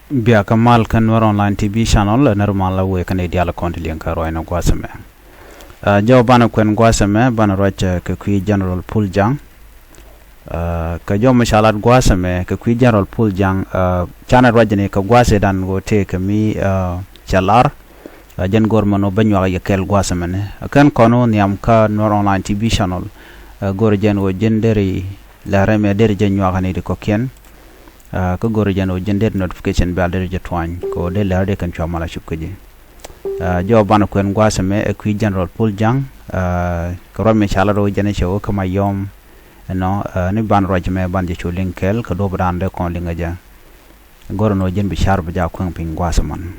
Bia Kamal kan war online TV channel normal we kan ideal account link ka roina gwasame. Jo bana kwen gwasame bana rocha ke kui general Puljang. Ka jo mashalat gwasame ke kui general Puljang chana rajane ka gwase dan go te ke mi chalar jen gormano banyo ya kel gwasame ne. Kan kono niam ka war online TV channel gor jen wo jenderi la reme der jen yo kan ko ken. Ko goro jano jender notification bell der jetwan ko de lerde kan chamala shukuje jo bana ko en gwasame e kui general Puljang ko romme chala ro jane show kama yom no ni ban rojme ban je linkel ko do brande kon linga ja goro no jen bi sharb ja ko ping gwasaman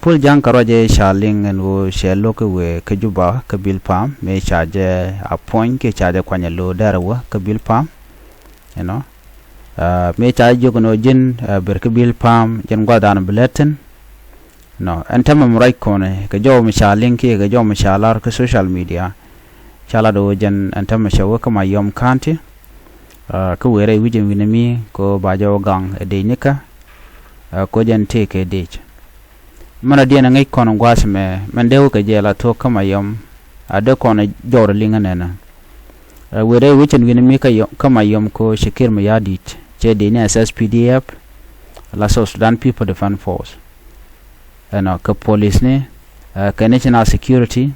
Puljang ka roje shaling en wo shelo ko we ke juba ke bilpam me chaje a point ke chaje kwanya lo darwa ke bilpam you know me cha jogono jin berkabil pam jen gwadan bulletin no antam right kone ke jo mishalin ke jo mishalar ke social media chala do jen antam shawo kama yom kanti ko were wijin winami ko bajo gang de nika ko jen take dej mana dia ngai kono gwasme mandew ke jela to kama yom ade kono jor linganena were wijin winami kama yom ko shikir mayadit JDN SSPDF la Sudan People Defense Force ka police ne ka national security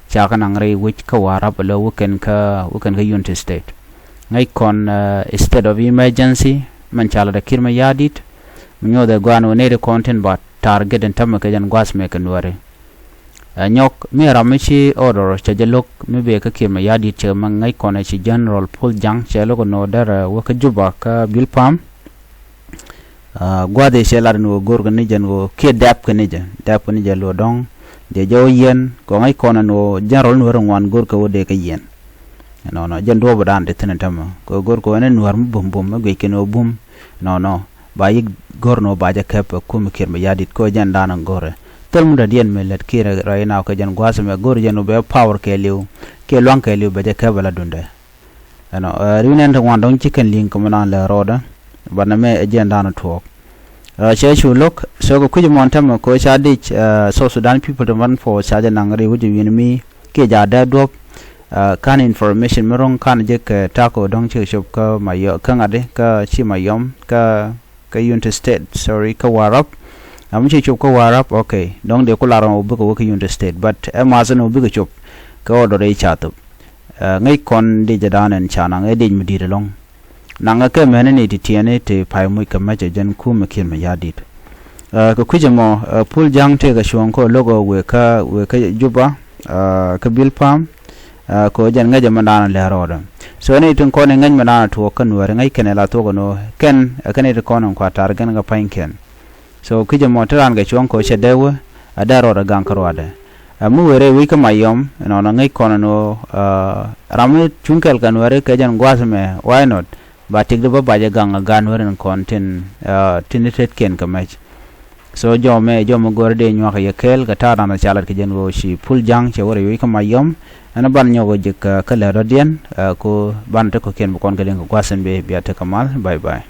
cha kan ngre which ka warab lo weekend ka United State ngai kon state of emergency man chala da kirma yadit munyo da gwano ne de content but target and tamaka jan gwas me kan ware nyok me ramichi order cha jalok me be ka kirma yadit cha man ngai kon chi general Puljang cha lo no dar wa ka juba ka bilpam gwade shelar no gorga ni jan go ke dap ka ni ja lo dong de jo yen ko ngai kon no general no wan gorka wode ka yen no jan do badan de tenen tam ko gorko enen war bum bum me ke no bum no ba yi gorno ba ja kep ko me kirma yadit ko jan danan gore tel da dien me let kira raina ko jan gwasame gor jan be power ke liu ke long ke liu be ke bala dunde rinen to wandong chicken link ko na le roda bana me jen dana to che chu lok so ko kuji montam ko cha dich so Sudan People to run for cha jan ngari wuji winmi ke ja da dop kan information merong kan je ke tako dong che shop ka mayo kan ade ka chi mayom ka United State sorry ka warap amuche chop ko warap okay dong de ko laron obu ko United State but amazon obu ko chop ko do re chatop ngai kon de jadanen chana ngai de mudire long nanga ke menene ti tiene te pai mu ka ma jen ku ma kin ma yadit ko kujemo Puljang te ga shon ko logo we ka juba ka bilpam ko jen ngaje mandana le roda so ne tun ko ne ngai mandana to kan wore ngai kenela to no ken kanete konon ko tar gan ga painken so kije motaran ga chon ko shedewe adaro da gankarwade mu were wi ka mayom no ngai kono no ramu chunkel kan were ka jan gwasme why not ba tigde ba baje ganga gan were kontin tinitet ken ka mach so jo mo gorde nyo ka yekel ka tara na chalat ke jen wo shi Puljang che wore wi ka mayom ana ban nyogo jik ka le rodien ko ban te ko ken bu kon ga len gwasme be biata kamal bye bye